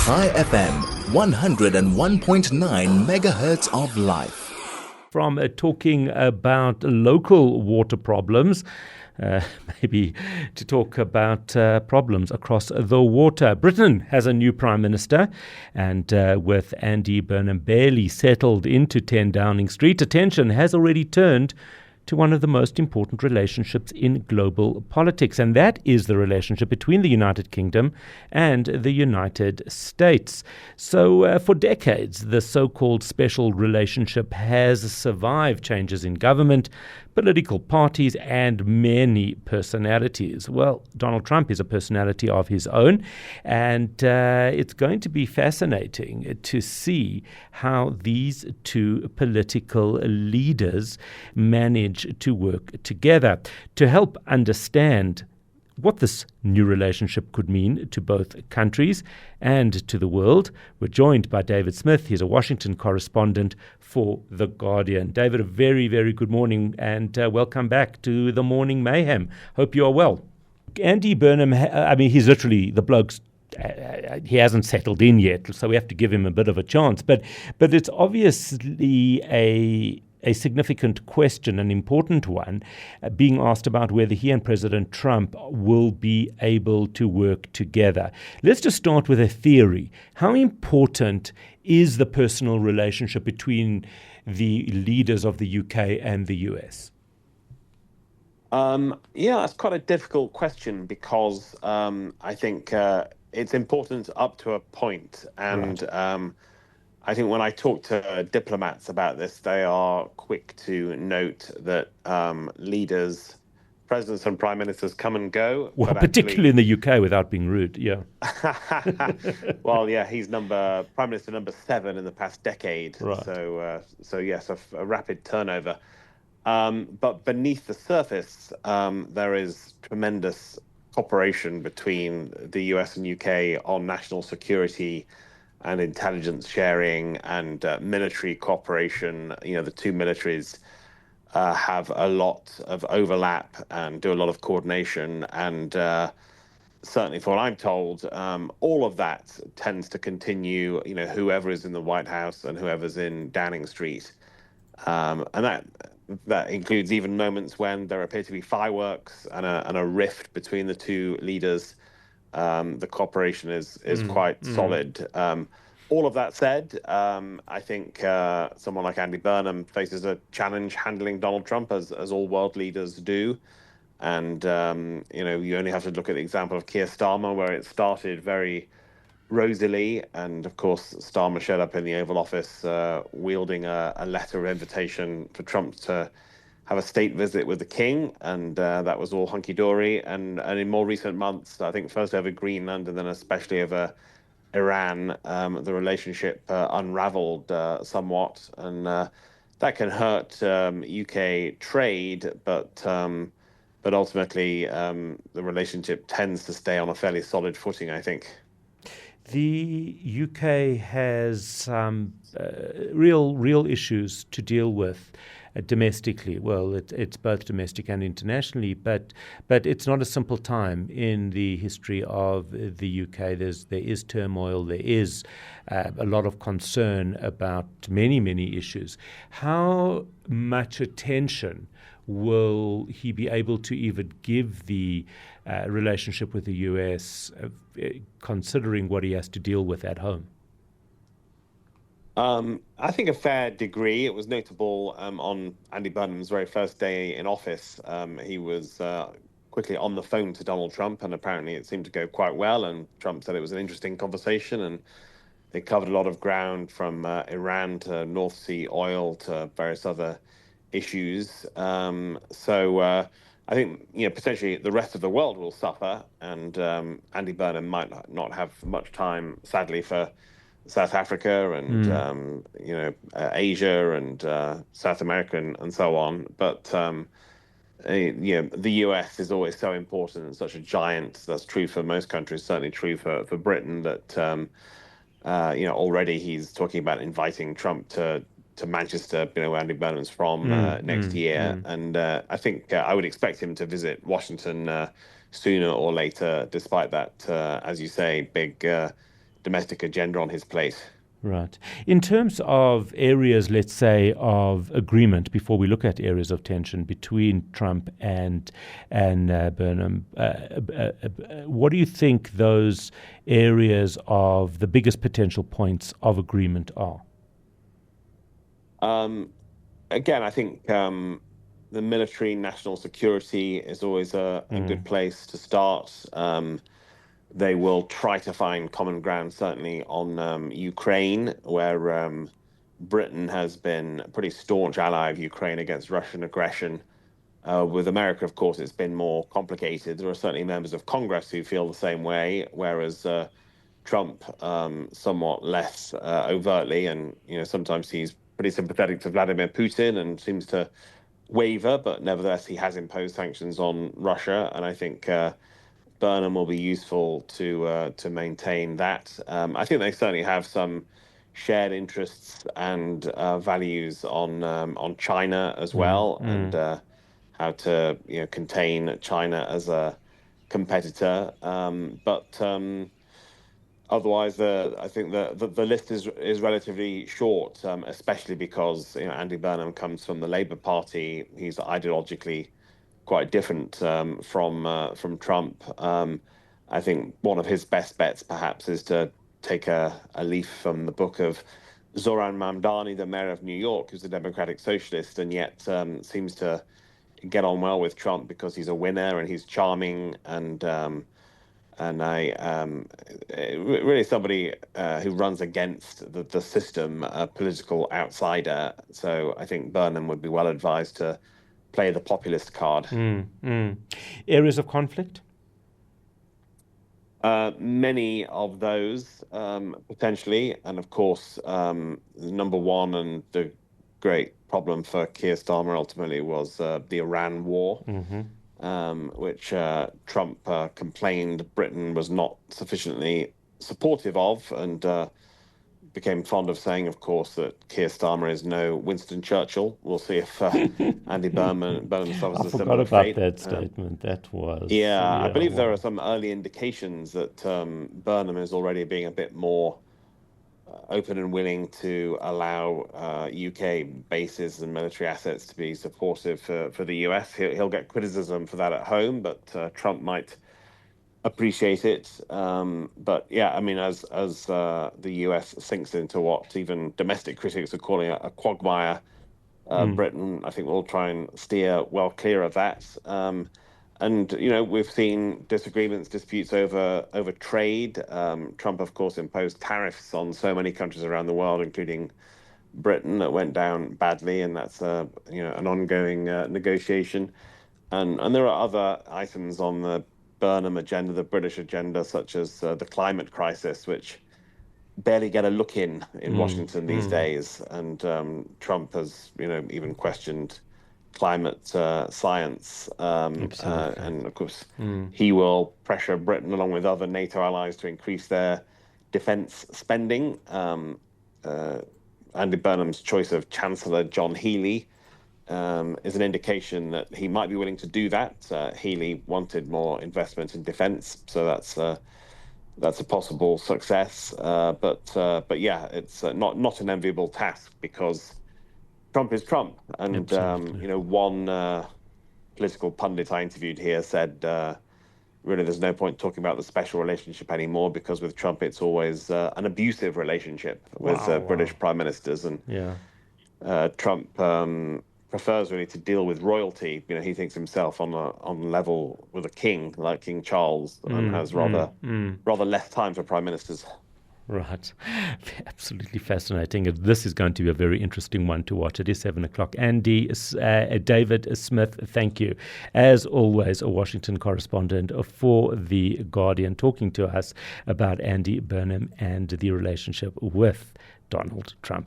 High FM, 101.9 megahertz of life. From talking about local water problems, maybe to talk about problems across the water. Britain has a new Prime Minister, and with Andy Burnham barely settled into 10 Downing Street, attention has already turned to one of the most important relationships in global politics, and that is the relationship between the United Kingdom and the United States. So for decades, the so-called special relationship has survived changes in government, political parties, and many personalities. Well, Donald Trump is a personality of his own, and it's going to be fascinating to see how these two political leaders manage to work together. To help understand what this new relationship could mean to both countries and to the world, we're joined by David Smith. He's a Washington correspondent for The Guardian. David, a very, very good morning and welcome back to the Morning Mayhem. Hope you are well. Andy Burnham, he's literally the bloke's he hasn't settled in yet, so we have to give him a bit of a chance. But it's obviously a significant question, an important one, being asked about whether he and President Trump will be able to work together. Let's just start with a theory. How important is the personal relationship between the leaders of the UK and the US? That's quite a difficult question because I think it's important up to a point. And right. I think when I talk to diplomats about this, they are quick to note that leaders, presidents and prime ministers come and go. Well, particularly in the UK, without being rude, yeah. Well, yeah, he's Prime Minister number 7 in the past decade. Right. So yes, a rapid turnover. But beneath the surface, there is tremendous cooperation between the US and UK on national security and intelligence sharing and military cooperation. You know, the two militaries have a lot of overlap and do a lot of coordination. And certainly from what I'm told, all of that tends to continue, you know, whoever is in the White House and whoever's in Downing Street. And that includes even moments when there appear to be fireworks and a rift between the two leaders. The cooperation is quite solid. All of that said, I think someone like Andy Burnham faces a challenge handling Donald Trump, as all world leaders do. And, you only have to look at the example of Keir Starmer, where it started very rosily. And, of course, Starmer showed up in the Oval Office wielding a letter of invitation for Trump to have a state visit with the king, and that was all hunky-dory. And in more recent months, I think first over Greenland and then especially over Iran, the relationship unraveled somewhat, and that can hurt UK trade, but ultimately the relationship tends to stay on a fairly solid footing, I think. The UK has real issues to deal with domestically. Well, it's both domestic and internationally, but it's not a simple time in the history of the UK. There is turmoil. There is a lot of concern about many issues. How much attention will he be able to even give the relationship with the US, considering what he has to deal with at home? I think a fair degree. It was notable on Andy Burnham's very first day in office. He was quickly on the phone to Donald Trump, and apparently it seemed to go quite well. And Trump said it was an interesting conversation, and they covered a lot of ground from Iran to North Sea oil to various other issues. So I think potentially the rest of the world will suffer, and Andy Burnham might not have much time, sadly, for South Africa and Asia and South America and so on. But the US is always so important and such a giant. That's true for most countries, certainly true for Britain, that already he's talking about inviting Trump to Manchester, where Andy Burnham's from, next year. And I think I would expect him to visit Washington sooner or later, despite that, as you say, big domestic agenda on his plate. Right. In terms of areas, let's say, of agreement, before we look at areas of tension between Trump and Burnham, what do you think those areas of the biggest potential points of agreement are? Again, I think the military, national security is always a good place to start. They will try to find common ground, certainly on Ukraine, where Britain has been a pretty staunch ally of Ukraine against Russian aggression. With America, of course, it's been more complicated. There are certainly members of Congress who feel the same way, whereas Trump somewhat less overtly, and sometimes he's pretty sympathetic to Vladimir Putin and seems to waver, but nevertheless he has imposed sanctions on Russia, and I think Burnham will be useful to maintain that. I think they certainly have some shared interests and values on China as well, and how to contain China as a competitor. But otherwise, I think the list is relatively short, especially because Andy Burnham comes from the Labour Party. He's ideologically quite different from Trump. I think one of his best bets, perhaps, is to take a leaf from the book of Zoran Mamdani, the mayor of New York, who's a democratic socialist, and yet seems to get on well with Trump because he's a winner and he's charming and really somebody who runs against the system, a political outsider. So I think Burnham would be well advised to play the populist card. Areas of conflict? Many of those, potentially. And of course, number one and the great problem for Keir Starmer ultimately was the Iran war, which Trump complained Britain was not sufficiently supportive of, and became fond of saying, of course, that Keir Starmer is no Winston Churchill. We'll see if Andy Burnham suffers a similar fate. I forgot about that statement. That was... I believe there are some early indications that Burnham is already being a bit more open and willing to allow UK bases and military assets to be supportive for the US. He'll get criticism for that at home, but Trump might appreciate it. But yeah, I mean, as the US sinks into what even domestic critics are calling a quagmire, Britain, I think, will try and steer well clear of that. And we've seen disagreements, disputes over trade. Trump, of course, imposed tariffs on so many countries around the world, including Britain, that went down badly, and that's an ongoing negotiation. And there are other items on the Burnham agenda, the British agenda, such as the climate crisis, which barely get a look in Washington these days. And Trump has, even questioned climate science. And of course, he will pressure Britain, along with other NATO allies, to increase their defense spending. Andy Burnham's choice of Chancellor John Healey is an indication that he might be willing to do that. Healey wanted more investment in defense, so that's a possible success. But yeah, it's not an enviable task, because Trump is Trump. And one political pundit I interviewed here said, really, there's no point talking about the special relationship anymore, because with Trump, it's always an abusive relationship with British prime ministers. And Trump prefers really to deal with royalty. He thinks himself on level with a king, like King Charles, and has rather less time for prime ministers. Right. Absolutely fascinating. This is going to be a very interesting one to watch. It is 7 o'clock. David Smith, thank you. As always, a Washington correspondent for The Guardian, talking to us about Andy Burnham and the relationship with Donald Trump.